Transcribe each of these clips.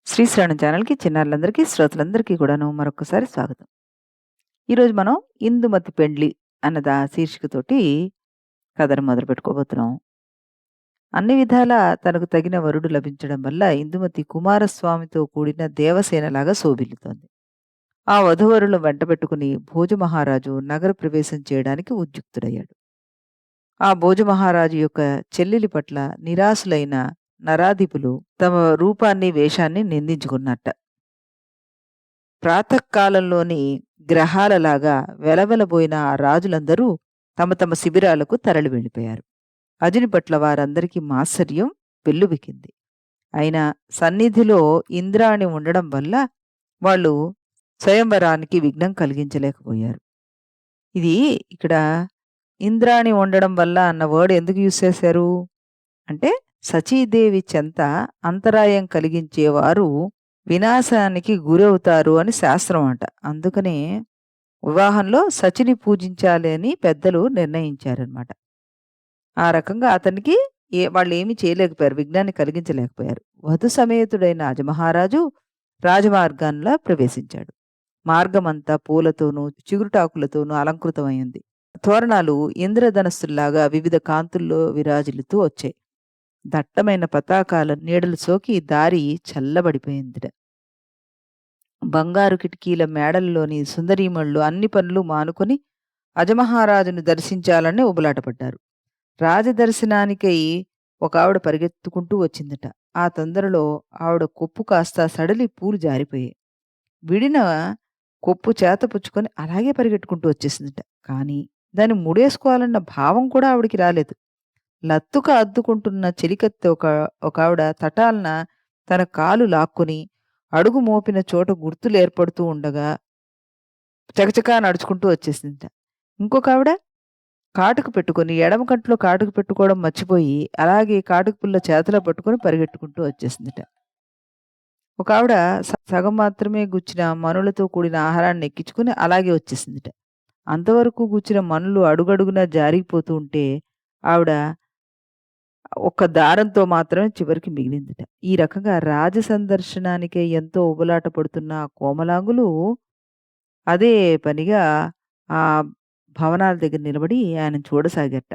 శ్రీశ్రవణం ఛానల్‌కి చిన్నారులందరికీ, శ్రోతలందరికీ కూడాను మరొక్కసారి స్వాగతం. ఈరోజు మనం 'ఇందుమతి పెండ్లి' అన్న శీర్షికతోటి కథను మొదలుపెట్టుకోబోతున్నాం. అన్ని విధాలా తనకు తగిన వరుడు లభించడం వల్ల ఇందుమతి కుమారస్వామితో కూడిన దేవసేనలాగా శోభిల్లుతోంది. ఆ వధూవరులను వెంటబెట్టుకుని భోజమహారాజు నగర ప్రవేశం చేయడానికి ఉద్యుక్తుడయ్యాడు. ఆ భోజమహారాజు యొక్క చెల్లెలి పట్ల నిరాశులైన నరాధిపులు తమ రూపాన్ని, వేషాన్ని నిందించుకున్నట్ట. ప్రాతకాలంలోని గ్రహాలలాగా వెలవెలబోయిన ఆ రాజులందరూ తమ తమ శిబిరాలకు తరలి వెళ్ళిపోయారు. అజుని పట్ల వారందరికీ మాత్సర్యం పెల్లుబికింది. అయినా సన్నిధిలో ఇంద్రాణి ఉండడం వల్ల వాళ్ళు స్వయంవరానికి విఘ్నం కలిగించలేకపోయారు. ఇది ఇక్కడ ఇంద్రాణి ఉండడం వల్ల అన్న వర్డ్ ఎందుకు యూజ్ చేశారు అంటే, సచీదేవి చెంత అంతరాయం కలిగించేవారు వినాశానికి గురవుతారు అని శాస్త్రం అంట. అందుకనే వివాహంలో సచిని పూజించాలి అని పెద్దలు నిర్ణయించారనమాట. ఆ రకంగా అతనికి వాళ్ళేమీ చేయలేకపోయారు. విఘ్నాన్ని కలిగించలేకపోయారు. వధు సమేతుడైన అజమహారాజు రాజమార్గంలో ప్రవేశించాడు. మార్గమంతా పూలతోనూ, చిగురుటాకులతోనూ అలంకృతమైంది. తోరణాలు ఇంద్రధనస్సుల్లాగా వివిధ కాంతుల్లో విరాజిల్లుతూ వచ్చాయి. దట్టమైన పతాకాల నీడలు సోకి దారి చల్లబడిపోయిందిట. బంగారు కిటికీల మేడల్లోని సుందరీమణులు అన్ని పనులు మానుకొని అజమహారాజును దర్శించాలని ఉబలాటపడ్డారు. రాజదర్శనానికై ఒక ఆవిడ పరిగెత్తుకుంటూ వచ్చిందట. ఆ తొందరలో ఆవిడ కొప్పు కాస్త సడలి పూలు జారిపోయాయి. విడిన కొప్పు చేత పుచ్చుకొని అలాగే పరిగెట్టుకుంటూ వచ్చేసిందట. కానీ దాన్ని ముడేసుకోవాలన్న భావం కూడా ఆవిడికి రాలేదు. లత్తుక అద్దుకుంటున్న చెలికత్తె ఒక ఆవిడ తటాలన తన కాలు లాక్కుని అడుగు మోపిన చోట గుర్తులు ఏర్పడుతూ ఉండగా చకచకా నడుచుకుంటూ వచ్చేసిందట. ఇంకొక ఆవిడ కాటుకు పెట్టుకొని ఎడమ కంట్లో కాటుకు పెట్టుకోవడం మర్చిపోయి అలాగే కాటుకు పుల్ల చేతిలో పట్టుకొని పరిగెట్టుకుంటూ వచ్చేసిందట. ఒక ఆవిడ సగం మాత్రమే గుచ్చిన మనులతో కూడిన ఆహారాన్ని ఎక్కించుకుని అలాగే వచ్చేసిందట. అంతవరకు గుచ్చిన మనులు అడుగడుగునా జారిపోతూ ఉంటే ఆవిడ ఒక్క దారంతో మాత్రమే చివరికి మిగిలిందట. ఈ రకంగా రాజ సందర్శనానికే ఎంతో ఉబలాట పడుతున్న ఆ కోమలాంగులు అదే పనిగా ఆ భవనాల దగ్గర నిలబడి ఆయనను చూడసాగారట.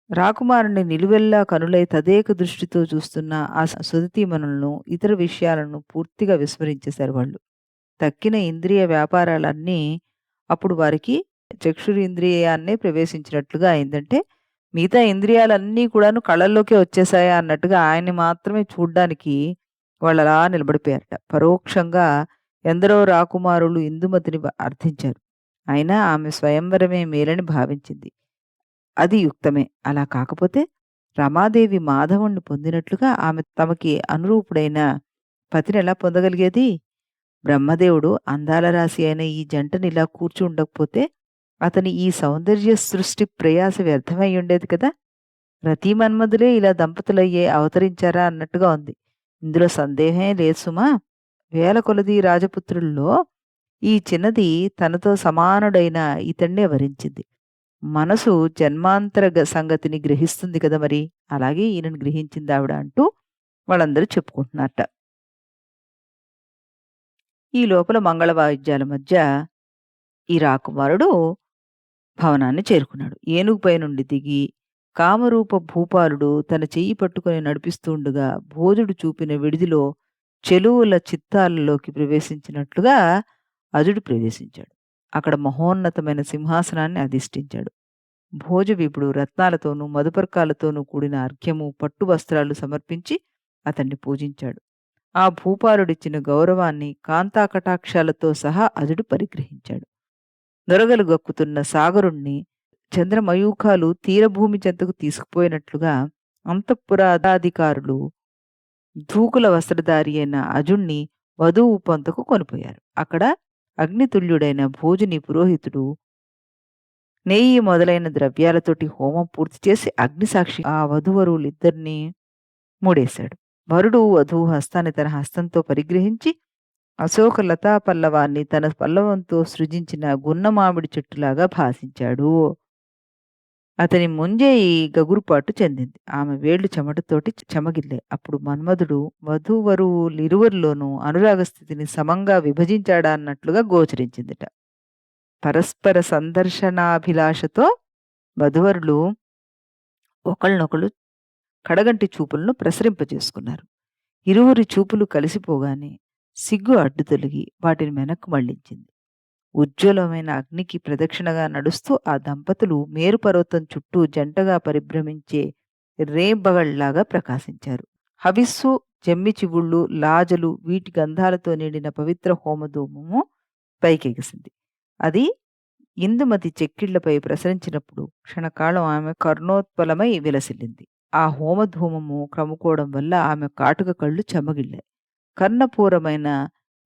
రాకుమారుని నిలువెల్లా కనులై తదేక దృష్టితో చూస్తున్న ఆ సుదతీమణులను, ఇతర విషయాలను పూర్తిగా విస్మరించేశారు వాళ్ళు. తక్కిన ఇంద్రియ వ్యాపారాలన్నీ అప్పుడు వారికి చక్షురింద్రియాన్నే ప్రవేశించినట్లుగా అయిందంటే, మిగతా ఇంద్రియాలన్నీ కూడాను కళ్ళల్లోకే వచ్చేసాయా అన్నట్టుగా ఆయన్ని మాత్రమే చూడ్డానికి వాళ్ళలా నిలబడిపోయారట. పరోక్షంగా ఎందరో రాకుమారులు ఇందుమతిని అర్థించారు. అయినా ఆమె స్వయంవరమే మేలని భావించింది. అది యుక్తమే. అలా కాకపోతే రమాదేవి మాధవుణ్ణి పొందినట్లుగా ఆమె తమకి అనురూపుడైన పతినెలా పొందగలిగేది? బ్రహ్మదేవుడు అందాల రాశి అయిన ఈ జంటనిలా కూర్చి ఉండకపోతే అతని ఈ సౌందర్య సృష్టి ప్రయాస వ్యర్థమై ఉండేది కదా! రతిమన్మధులే ఇలా దంపతులయ్యే అవతరించారా అన్నట్టుగా ఉంది. ఇందులో సందేహమే లేదు సుమా! వేల కొలది రాజపుత్రుల్లో ఈ చిన్నది తనతో సమానుడైన ఇతణ్ణే వరించింది. మనసు జన్మాంతర సంగతిని గ్రహిస్తుంది కదా మరి! అలాగే ఈయనను గ్రహించిందావిడ అంటూ వాళ్ళందరూ చెప్పుకుంటున్నారట. ఈ లోపల మంగళ వాయిద్యాల మధ్య ఈ రాకుమారుడు భవనాన్ని చేరుకున్నాడు. ఏనుగుపై నుండి దిగి కామరూప భూపాలుడు తన చెయ్యి పట్టుకొని నడిపిస్తుండగా భోజుడు చూపిన విడిదిలో చెలువుల చిత్తాలలోకి ప్రవేశించినట్లుగా అజుడు ప్రవేశించాడు. అక్కడ మహోన్నతమైన సింహాసనాన్ని అధిష్ఠించాడు. భోజవిపుడు రత్నాలతోనూ మధుపర్కాలతోనూ కూడిన అర్ఘ్యము, పట్టు వస్త్రాలు సమర్పించి అతన్ని పూజించాడు. ఆ భూపాలుడిచ్చిన గౌరవాన్ని కాంతాకటాక్షాలతో సహా అజుడు పరిగ్రహించాడు. నొరగలు గక్కుతున్న సాగరుణ్ణి చంద్రమయూఖాలు తీరభూమి చెంతకు తీసుకుపోయినట్లుగా అంతఃపురాధికారులు ధూకుల వస్త్రధారి అయిన అజుణ్ణి వధువు పొంతకు కొనిపోయారు. అక్కడ అగ్నితుల్యుడైన భోజుని పురోహితుడు నెయ్యి మొదలైన ద్రవ్యాలతోటి హోమం పూర్తి చేసి అగ్నిసాక్షి ఆ వధూవరులిద్దరినీ మూడేశాడు. వరుడు వధువు హస్తాన్ని తన హస్తంతో పరిగ్రహించి అశోక లతా పల్లవాన్ని తన పల్లవంతో సృజించిన గున్న మామిడి చెట్టులాగా భాసించాడు. అతని ముంజేయి గగురుపాటు చెందింది. ఆమె వేళ్ళు చెమటతోటి చెమగిల్లాయి. అప్పుడు మన్మధుడు వధూవరులిరువరిలోనూ అనురాగ స్థితిని సమంగా విభజించాడా అన్నట్లుగా గోచరించిందిట. పరస్పర సందర్శనాభిలాషతో వధూవరులు ఒకళ్ళనొకళ్ళు కడగంటి చూపులను ప్రసరింపజేసుకున్నారు. ఇరువురి చూపులు కలిసిపోగానే సిగ్గు అడ్డు తొలగి వాటిని వెనక్కు మళ్ళించింది. ఉజ్వలమైన అగ్నికి ప్రదక్షిణగా నడుస్తూ ఆ దంపతులు మేరుపర్వతం చుట్టూ జంటగా పరిభ్రమించే రేబగళ్లాగా ప్రకాశించారు. హవిస్సు, జమ్మి చివుళ్ళు, లాజలు వీటి గంధాలతో నిండిన పవిత్ర హోమధూమము పైకెగిసింది. అది ఇందుమతి చెక్కిళ్లపై ప్రసరించినప్పుడు క్షణకాలం ఆమె కర్ణోత్పలమై విలసిల్లింది. ఆ హోమధూమము క్రముకోవడం వల్ల ఆమె కాటుక కళ్ళు చెమ్మగిల్లాయి. కర్ణపూరమైన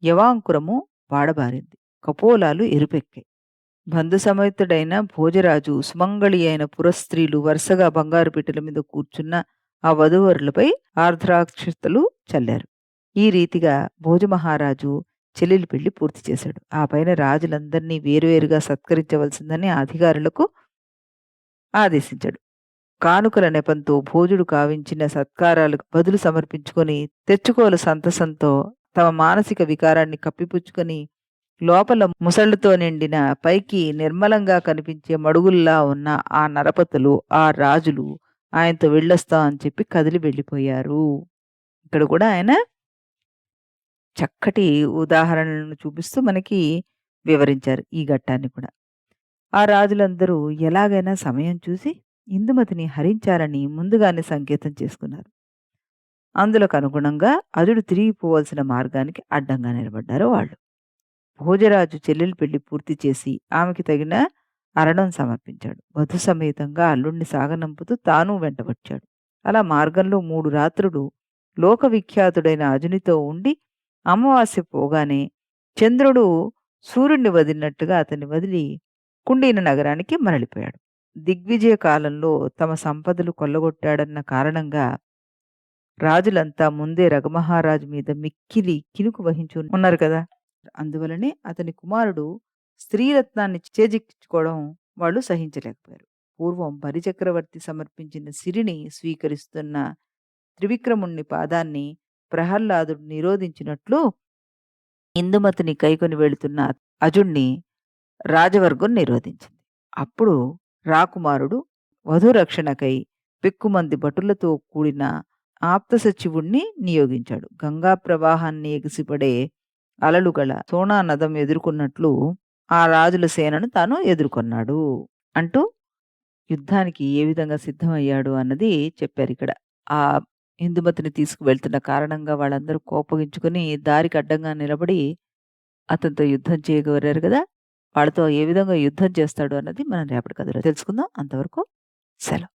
యవాంకురము వాడబారింది. కపోలాలు ఎరుపెక్కాయి. బంధుసమేతుడైన భోజరాజు, సుమంగళి అయిన పురస్త్రీలు వరుసగా బంగారు పీటల మీద కూర్చున్న ఆ వధూవరులపై ఆర్ద్రాక్షతలు చల్లారు. ఈ రీతిగా భోజమహారాజు చెల్లెలి పెళ్లి పూర్తి చేశాడు. ఆ పైన రాజులందరినీ వేరువేరుగా సత్కరించవలసిందని ఆ అధికారులకు ఆదేశించాడు. కానుకల నెపంతో భోజుడు కావించిన సత్కారాలకు బదులు సమర్పించుకొని తెచ్చుకోలు సంతసంతో తమ మానసిక వికారాన్ని కప్పిపుచ్చుకొని లోపల ముసళ్ళతో నిండిన పైకి నిర్మలంగా కనిపించే మడుగుల్లా ఉన్న ఆ నరపతులు, ఆ రాజులు ఆయనతో వెళ్ళొస్తాం అని చెప్పి కదిలి వెళ్ళిపోయారు. ఇక్కడ కూడా ఆయన చక్కటి ఉదాహరణలను చూపిస్తూ మనకి వివరించారు ఈ ఘట్టాన్ని కూడా. ఆ రాజులందరూ ఎలాగైనా సమయం చూసి ఇందుమతిని హరించాలని ముందుగానే సంకేతం చేసుకున్నారు. అందులకు అనుగుణంగా అదుడు తిరిగిపోవలసిన మార్గానికి అడ్డంగా నిలబడ్డారు వాళ్ళు. భోజరాజు చెల్లెలి పెళ్లి పూర్తి చేసి ఆమెకి తగిన అరణం సమర్పించాడు. వధు సమేతంగా అల్లుణ్ణి సాగనంపుతూ తాను వెంటబడ్డాడు. అలా మార్గంలో 3 రాత్రులు లోకవిఖ్యాతుడైన అజునితో ఉండి అమావాస్య పోగానే చంద్రుడు సూర్యుడిని వదిలినట్టుగా అతన్ని వదిలి కుండీన నగరానికి మరలిపోయాడు. దిగ్విజయ కాలంలో తమ సంపదలు కొల్లగొట్టాడన్న కారణంగా రాజులంతా ముందే రఘుమహారాజు మీద మిక్కిలి కినుకు వహించి ఉన్నారు కదా. అందువలనే అతని కుమారుడు స్త్రీరత్నాన్ని చేజిక్కించుకోవడం వాళ్ళు సహించలేకపోయారు. పూర్వం బలిచక్రవర్తి సమర్పించిన సిరిని స్వీకరిస్తున్న త్రివిక్రముణ్ణి పాదాన్ని ప్రహ్లాదుడు నిరోధించినట్లు ఇందుమతిని కైకొని వెళుతున్న అజుణ్ణి రాజవర్గం నిరోధించింది. అప్పుడు రాకుమారుడు వధురక్షణకై పెక్కుమంది భటులతో కూడిన ఆప్తసచివుణ్ణి నియోగించాడు. గంగా ప్రవాహాన్ని ఎగిసిపడే అలలుగల సోనా నదం ఎదుర్కొన్నట్లు ఆ రాజుల సేనను తాను ఎదుర్కొన్నాడు అంటూ యుద్ధానికి ఏ విధంగా సిద్ధమయ్యాడు అన్నది చెప్పారు ఇక్కడ. ఆ ఇందుమతిని తీసుకువెళ్తున్న కారణంగా వాళ్ళందరూ కోపగించుకుని దారికి అడ్డంగా నిలబడి అతనితో యుద్ధం చేయగోరారు కదా. వాళ్ళతో ఏ విధంగా యుద్ధం చేస్తాడు అన్నది మనం రేపటి కథలో తెలుసుకుందాం. అంతవరకు సెలవు.